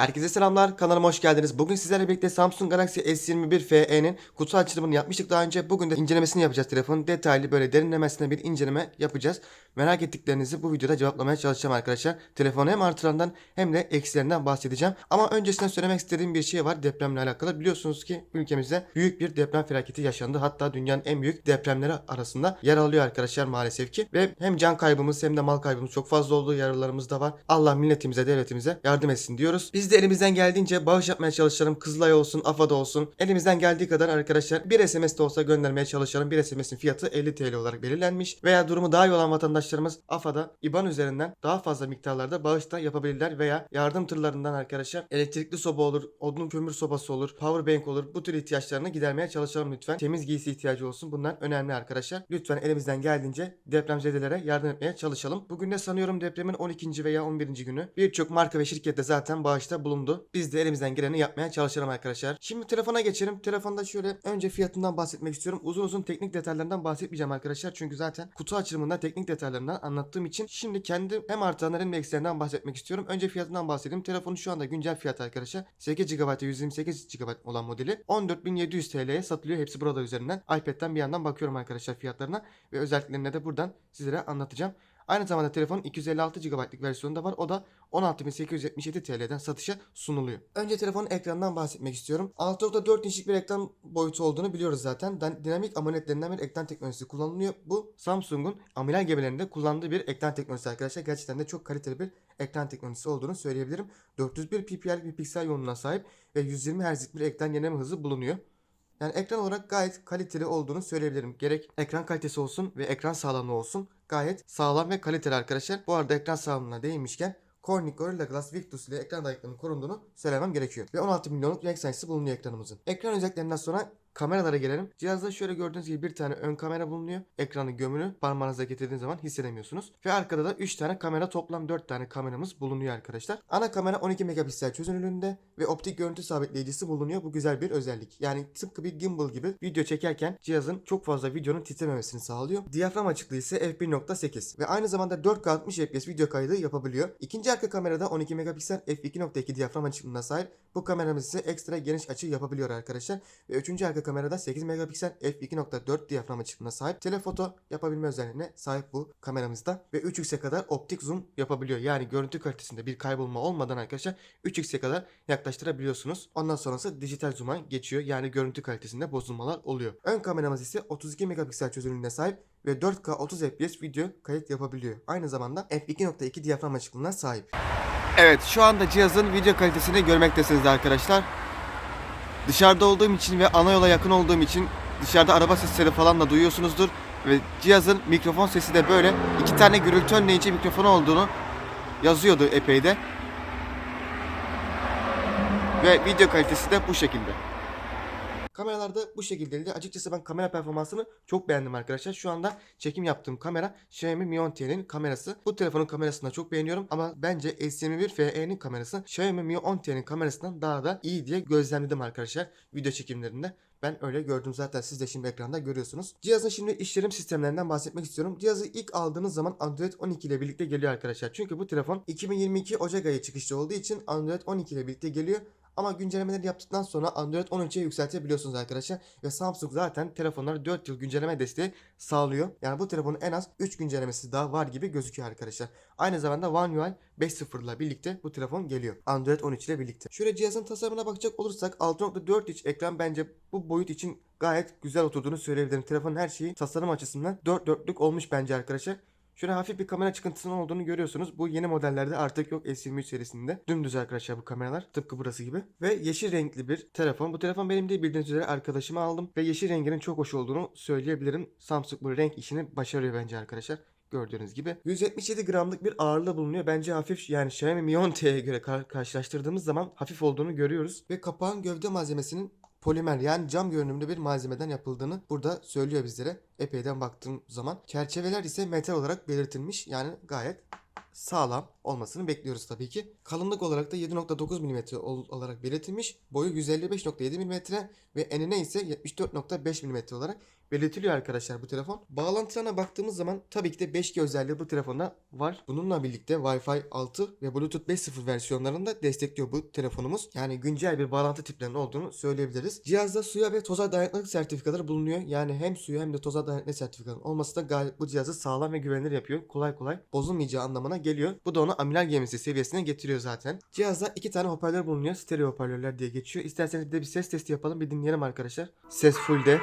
Herkese selamlar, kanalıma hoş geldiniz. Bugün sizlerle birlikte Samsung Galaxy S21 FE'nin kutu açılımını yapmıştık daha önce. Bugün de incelemesini yapacağız telefonun. Detaylı böyle derinlemesine bir inceleme yapacağız. Merak ettiklerinizi bu videoda cevaplamaya çalışacağım arkadaşlar. Telefonu hem artılarından hem de eksilerinden bahsedeceğim. Ama öncesinden söylemek istediğim bir şey var depremle alakalı. Biliyorsunuz ki ülkemizde büyük bir deprem felaketi yaşandı. Hatta dünyanın en büyük depremleri arasında yer alıyor arkadaşlar maalesef ki. Ve hem can kaybımız hem de mal kaybımız çok fazla oldu. Yaralarımız da var. Allah milletimize, devletimize yardım etsin diyoruz. Biz de elimizden geldiğince bağış yapmaya çalışalım. Kızılay olsun, AFAD olsun. Elimizden geldiği kadar arkadaşlar bir SMS de olsa göndermeye çalışalım. Bir SMS'in fiyatı 50 TL olarak belirlenmiş. Veya durumu daha iyi olan vatandaşlarımız AFAD'a IBAN üzerinden daha fazla miktarlarda bağış da yapabilirler. Veya yardım tırlarından arkadaşlar elektrikli soba olur, odun kömür sobası olur, powerbank olur. Bu tür ihtiyaçlarını gidermeye çalışalım lütfen. Temiz giysi ihtiyacı olsun. Bunlar önemli arkadaşlar. Lütfen elimizden geldiğince depremzedelere yardım etmeye çalışalım. Bugün de sanıyorum depremin 12. veya 11. günü. Birçok marka ve şirkette zaten bağışta bulundu. Biz de elimizden geleni yapmaya çalışalım arkadaşlar. Şimdi telefona geçelim. Telefonda şöyle önce fiyatından bahsetmek istiyorum. Uzun uzun teknik detaylarından bahsetmeyeceğim arkadaşlar. Çünkü zaten kutu açılımında teknik detaylarından anlattığım için şimdi kendi hem artılarından hem de eksilerinden bahsetmek istiyorum. Önce fiyatından bahsedeyim. Telefonun şu anda güncel fiyatı arkadaşlar 8 GB ve 128 GB olan modeli 14.700 TL'ye satılıyor. Hepsi burada üzerinden. iPad'den bir yandan bakıyorum arkadaşlar fiyatlarına ve özelliklerine de buradan sizlere anlatacağım. Aynı zamanda telefonun 256 GB'lık versiyonu da var. O da 16.877 TL'den satışa sunuluyor. Önce telefonun ekranından bahsetmek istiyorum. 6.4 inçlik bir ekran boyutu olduğunu biliyoruz zaten. Dinamik AMOLED'lerinden bir ekran teknolojisi kullanılıyor. Bu Samsung'un amiral gemilerinde kullandığı bir ekran teknolojisi arkadaşlar. Gerçekten de çok kaliteli bir ekran teknolojisi olduğunu söyleyebilirim. 401 ppi'lik bir piksel yoğunluğuna sahip ve 120 Hz'lik bir ekran yenileme hızı bulunuyor. Yani ekran olarak gayet kaliteli olduğunu söyleyebilirim. Gerek ekran kalitesi olsun ve ekran sağlamlığı olsun gayet sağlam ve kaliteli arkadaşlar. Bu arada ekran sağlamlığına değinmişken Corning Gorilla Glass Victus ile ekran dayanıklılığının korunduğunu söylemem gerekiyor. Ve 16 milyonluk renk sayısı bulunuyor ekranımızın. Ekran özelliklerinden sonra kameralara gelelim. Cihazda şöyle gördüğünüz gibi bir tane ön kamera bulunuyor. Ekranın gömünü parmağınıza getirdiğiniz zaman hissedemiyorsunuz. Ve arkada da 3 tane kamera, toplam 4 tane kameramız bulunuyor arkadaşlar. Ana kamera 12 megapiksel çözünürlüğünde ve optik görüntü sabitleyicisi bulunuyor. Bu güzel bir özellik. Yani tıpkı bir gimbal gibi video çekerken cihazın çok fazla videonun titrememesini sağlıyor. Diyafram açıklığı ise f1.8 ve aynı zamanda 4K 60 fps video kaydı yapabiliyor. İkinci arka kamerada 12 megapiksel f2.2 diyafram açıklığına sahip. Bu kameramız ise ekstra geniş açı yapabiliyor arkadaşlar. Ve üçüncü arka kamerada 8 megapiksel f2.4 diyafram açıklığına sahip. Telefoto yapabilme özelliğine sahip bu kameramızda. Ve 3x'e kadar optik zoom yapabiliyor. Yani görüntü kalitesinde bir kaybolma olmadan arkadaşlar 3x'e kadar yaklaştırabiliyorsunuz. Ondan sonrası dijital zoom'a geçiyor. Yani görüntü kalitesinde bozulmalar oluyor. Ön kameramız ise 32 megapiksel çözünürlüğüne sahip ve 4K 30 fps video kayıt yapabiliyor. Aynı zamanda f2.2 diyafram açıklığına sahip. Evet, şu anda cihazın video kalitesini görmektesiniz arkadaşlar. Dışarıda olduğum için ve ana yola yakın olduğum için dışarıda araba sesleri falan da duyuyorsunuzdur. Ve cihazın mikrofon sesi de böyle 2 tane gürültü önleyici mikrofonu olduğunu yazıyordu epey de. Ve video kalitesi de bu şekilde. Kameralarda bu şekildeydi. Açıkçası ben kamera performansını çok beğendim arkadaşlar. Şu anda çekim yaptığım kamera Xiaomi Mi 10T'nin kamerası. Bu telefonun kamerasını da çok beğeniyorum ama bence S21 FE'nin kamerası Xiaomi Mi 10T'nin kamerasından daha da iyi diye gözlemledim arkadaşlar video çekimlerinde. Ben öyle gördüm, zaten siz de şimdi ekranda görüyorsunuz. Cihazın şimdi işletim sistemlerinden bahsetmek istiyorum. Cihazı ilk aldığınız zaman Android 12 ile birlikte geliyor arkadaşlar. Çünkü bu telefon 2022 Ocak ayı çıkışlı olduğu için Android 12 ile birlikte geliyor. Ama güncellemeleri yaptıktan sonra Android 13'e yükseltebiliyorsunuz arkadaşlar. Ve Samsung zaten telefonlara 4 yıl güncelleme desteği sağlıyor. Yani bu telefonun en az 3 güncellemesi daha var gibi gözüküyor arkadaşlar. Aynı zamanda One UI 5.0 ile birlikte bu telefon geliyor. Android 13 ile birlikte. Şöyle cihazın tasarımına bakacak olursak 6.4 inç ekran bence bu boyut için gayet güzel oturduğunu söyleyebilirim. Telefonun her şeyi tasarım açısından 4 dörtlük olmuş bence arkadaşlar. Şöyle hafif bir kamera çıkıntısının olduğunu görüyorsunuz. Bu yeni modellerde artık yok, S23 serisinde. Dümdüz arkadaşlar bu kameralar. Tıpkı burası gibi. Ve yeşil renkli bir telefon. Bu telefon benim değil, bildiğiniz üzere arkadaşıma aldım. Ve yeşil renginin çok hoş olduğunu söyleyebilirim. Samsung bu renk işini başarıyor bence arkadaşlar. Gördüğünüz gibi 177 gramlık bir ağırlığı bulunuyor. Bence hafif, yani Xiaomi Mi 10T'ye göre karşılaştırdığımız zaman hafif olduğunu görüyoruz. Ve kapağın gövde malzemesinin polimer, yani cam görünümlü bir malzemeden yapıldığını burada söylüyor bizlere. Epeyden baktığım zaman. Çerçeveler ise metal olarak belirtilmiş. Yani gayet sağlam olmasını bekliyoruz tabii ki. Kalınlık olarak da 7.9 mm olarak belirtilmiş. Boyu 155.7 mm ve enine ise 74.5 mm olarak belirtiliyor arkadaşlar bu telefon. Bağlantılarına baktığımız zaman tabii ki de 5G özelliği bu telefonda var. Bununla birlikte Wi-Fi 6 ve Bluetooth 5.0 versiyonlarını da destekliyor bu telefonumuz. Yani güncel bir bağlantı tiplerinin olduğunu söyleyebiliriz. Cihazda suya ve toza dayanıklılık sertifikaları bulunuyor. Yani hem suya hem de toza dayanıklı sertifikaların olması da gayet bu cihazı sağlam ve güvenilir yapıyor. Kolay kolay bozulmayacağı anlamına geliyor. Bu da onu amiral gemisi seviyesine getiriyor zaten. Cihazda 2 tane hoparlör bulunuyor. Stereo hoparlörler diye geçiyor. İsterseniz bir de bir ses testi yapalım. Bir dinleyelim arkadaşlar. Ses fullde.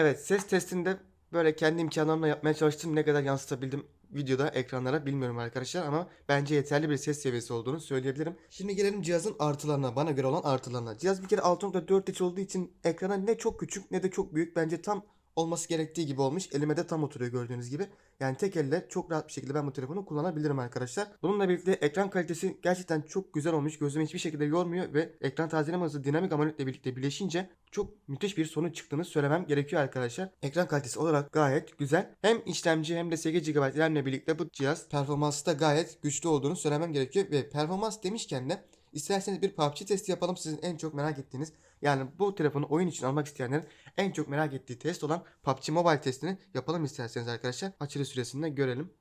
Evet, ses testinde böyle kendi imkanlarımla yapmaya çalıştım. Ne kadar yansıtabildim videoda ekranlara bilmiyorum arkadaşlar ama bence yeterli bir ses seviyesi olduğunu söyleyebilirim. Şimdi gelelim cihazın artılarına, bana göre olan artılarına. Cihaz bir kere 6.4 inç olduğu için ekrana ne çok küçük ne de çok büyük, bence tam olması gerektiği gibi olmuş. Elime de tam oturuyor gördüğünüz gibi. Yani tek elle çok rahat bir şekilde ben bu telefonu kullanabilirim arkadaşlar. Bununla birlikte ekran kalitesi gerçekten çok güzel olmuş. Gözümü hiçbir şekilde yormuyor ve ekran tazeleme hızı dinamik AMOLED ile birlikte birleşince çok müthiş bir sonuç çıktığını söylemem gerekiyor arkadaşlar. Ekran kalitesi olarak gayet güzel. Hem işlemci hem de 8 GB RAM ile birlikte bu cihaz performansı da gayet güçlü olduğunu söylemem gerekiyor. Ve performans demişken de isterseniz bir PUBG testi yapalım, sizin en çok merak ettiğiniz. Yani bu telefonu oyun için almak isteyenlerin en çok merak ettiği test olan PUBG Mobile testini yapalım isterseniz arkadaşlar. Açılı süresinde görelim.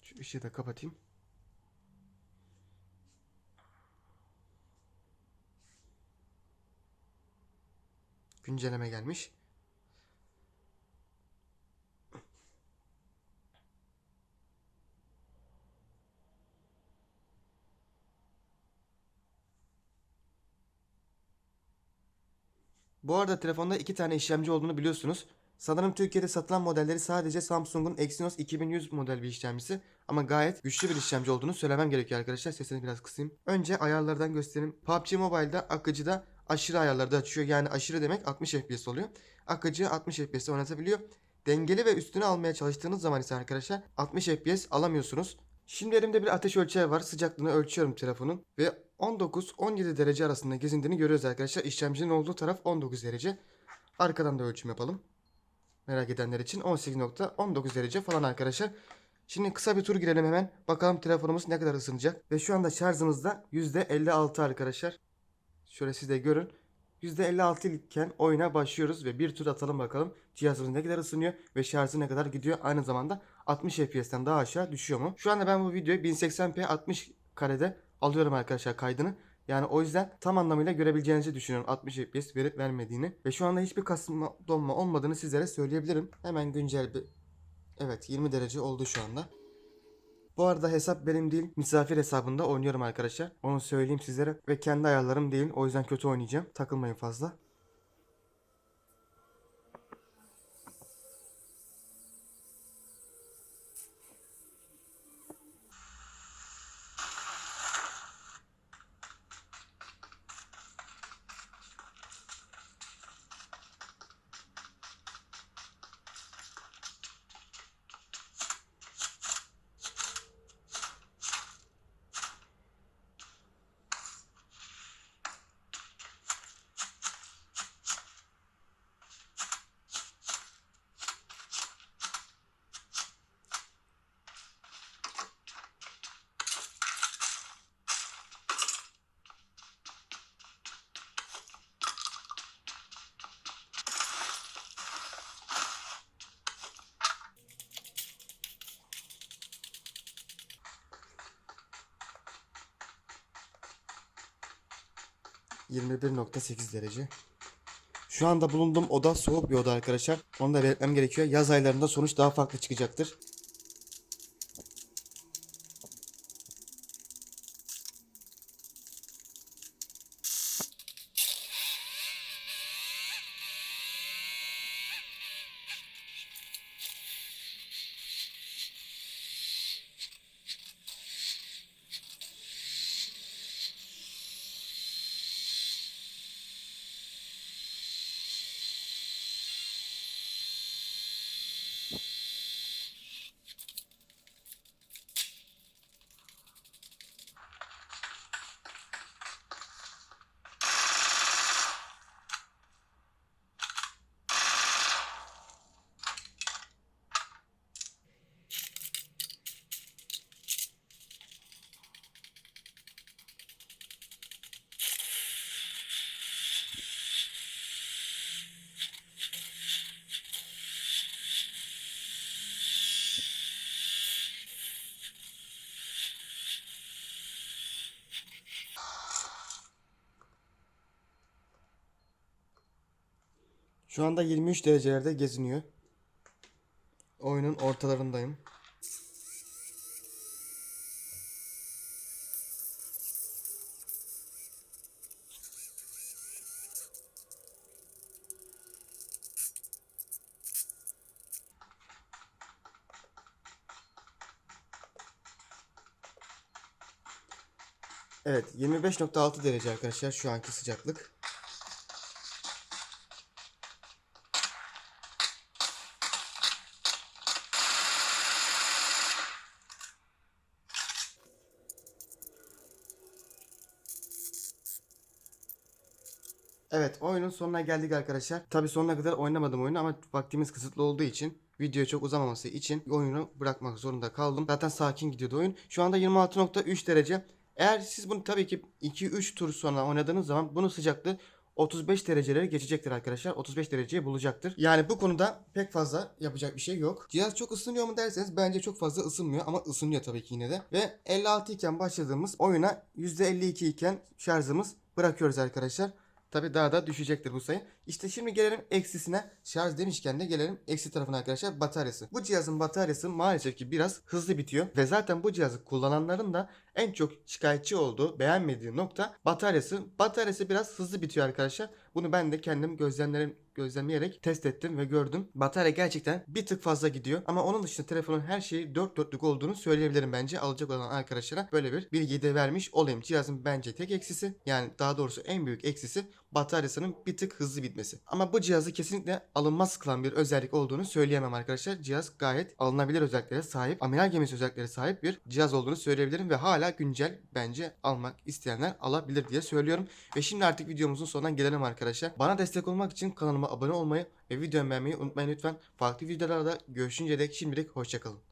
Şu ışığı da kapatayım. Güncelleme gelmiş. Bu arada telefonda 2 tane işlemci olduğunu biliyorsunuz. Sanırım Türkiye'de satılan modelleri sadece Samsung'un Exynos 2100 model bir işlemcisi. Ama gayet güçlü bir işlemci olduğunu söylemem gerekiyor arkadaşlar. Sesini biraz kısayım. Önce ayarlardan göstereyim. PUBG Mobile'da akıcıda aşırı ayarlarda açıyor. Yani aşırı demek 60 FPS oluyor. Akıcı 60 FPS oynatabiliyor. Dengeli ve üstüne almaya çalıştığınız zaman ise arkadaşlar 60 FPS alamıyorsunuz. Şimdi elimde bir ateş ölçer var. Sıcaklığını ölçüyorum telefonun ve 19-17 derece arasında gezindiğini görüyoruz arkadaşlar. İşlemcinin olduğu taraf 19 derece. Arkadan da ölçüm yapalım. Merak edenler için 18.19 derece falan arkadaşlar. Şimdi kısa bir tur girelim hemen. Bakalım telefonumuz ne kadar ısınacak. Ve şu anda şarjımızda %56 arkadaşlar. Şöyle siz de görün. %56 iken oyuna başlıyoruz ve bir tur atalım bakalım. Cihazımız ne kadar ısınıyor ve şarjı ne kadar gidiyor. Aynı zamanda 60 FPS'ten daha aşağı düşüyor mu? Şu anda ben bu videoyu 1080p 60 karede alıyorum arkadaşlar kaydını. Yani o yüzden tam anlamıyla görebileceğinizi düşünüyorum 60 FPS verip vermediğini. Ve şu anda hiçbir kasma donma olmadığını sizlere söyleyebilirim. Hemen güncel bir... Evet, 20 derece oldu şu anda. Bu arada hesap benim değil, misafir hesabında oynuyorum arkadaşlar. Onu söyleyeyim sizlere ve kendi ayarlarım değil. O yüzden kötü oynayacağım. Takılmayın fazla. ...21.8 derece. Şu anda bulunduğum oda soğuk bir oda arkadaşlar. Onu da belirtmem gerekiyor. Yaz aylarında sonuç daha farklı çıkacaktır. Şu anda 23 derecelerde geziniyor. Oyunun ortalarındayım. Evet, 25.6 derece arkadaşlar şu anki sıcaklık. Evet, oyunun sonuna geldik arkadaşlar. Tabi sonuna kadar oynamadım oyunu ama vaktimiz kısıtlı olduğu için, video çok uzamaması için oyunu bırakmak zorunda kaldım. Zaten sakin gidiyordu oyun. Şu anda 26.3 derece. Eğer siz bunu tabii ki 2-3 tur sonra oynadığınız zaman bunun sıcaklığı 35 dereceleri geçecektir arkadaşlar. 35 dereceyi bulacaktır. Yani bu konuda pek fazla yapacak bir şey yok. Cihaz çok ısınıyor mu derseniz bence çok fazla ısınmıyor ama ısınıyor tabii ki yine de. Ve 56 iken başladığımız oyuna %52 iken şarjımız bırakıyoruz arkadaşlar. Tabi daha da düşecektir bu sayı. İşte şimdi gelelim eksisine. Şarj demişken de gelelim eksi tarafına arkadaşlar, bataryası. Bu cihazın bataryası maalesef ki biraz hızlı bitiyor. Ve zaten bu cihazı kullananların da en çok şikayetçi olduğu, beğenmediği nokta bataryası. Bataryası biraz hızlı bitiyor arkadaşlar. Bunu ben de kendim gözlemleyerek test ettim ve gördüm. Batarya gerçekten bir tık fazla gidiyor. Ama onun dışında telefonun her şeyi dört dörtlük olduğunu söyleyebilirim bence. Alacak olan arkadaşlara böyle bir bilgi de vermiş olayım. Cihazın bence tek eksisi, yani daha doğrusu en büyük eksisi bataryasının bir tık hızlı bitmesi. Ama bu cihazı kesinlikle alınmaz kılan bir özellik olduğunu söyleyemem arkadaşlar. Cihaz gayet alınabilir özelliklere sahip, amiral gemisi özelliklere sahip bir cihaz olduğunu söyleyebilirim ve hala güncel, bence almak isteyenler alabilir diye söylüyorum. Ve şimdi artık videomuzun sonuna gelelim arkadaşlar. Bana destek olmak için kanalıma abone olmayı ve videomu beğenmeyi unutmayın lütfen. Farklı videolarda görüşünceye dek şimdilik hoşçakalın.